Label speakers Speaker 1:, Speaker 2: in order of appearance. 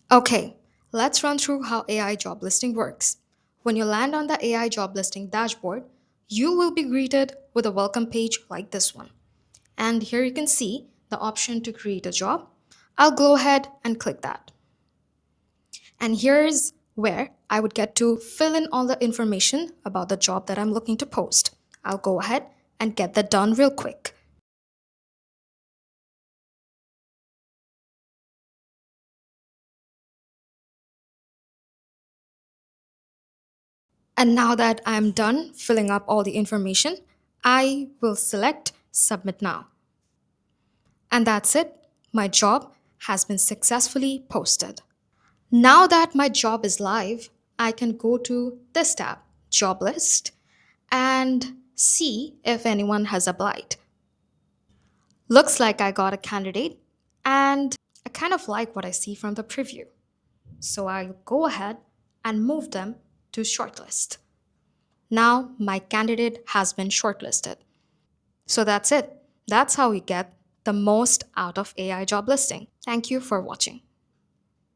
Speaker 1: Okay, let's run through how AI job listing works. When you land on the AI job listing dashboard, you will be greeted with a welcome page like this one. And here you can see the option to create a job. I'll go ahead and click that. And here's where I would get to fill in all the information about the job that I'm looking to post. I'll go ahead and get that done real quick. And now that I'm done filling up all the information, I will select Submit Now. And that's it. My job has been successfully posted. Now that my job is live, I can go to this tab, Job List, and see if anyone has applied. Looks like I got a candidate, and I kind of like what I see from the preview. So I'll go ahead and move them to shortlist. Now my candidate has been shortlisted. So that's it. That's how we get the most out of AI job listing. Thank you for watching.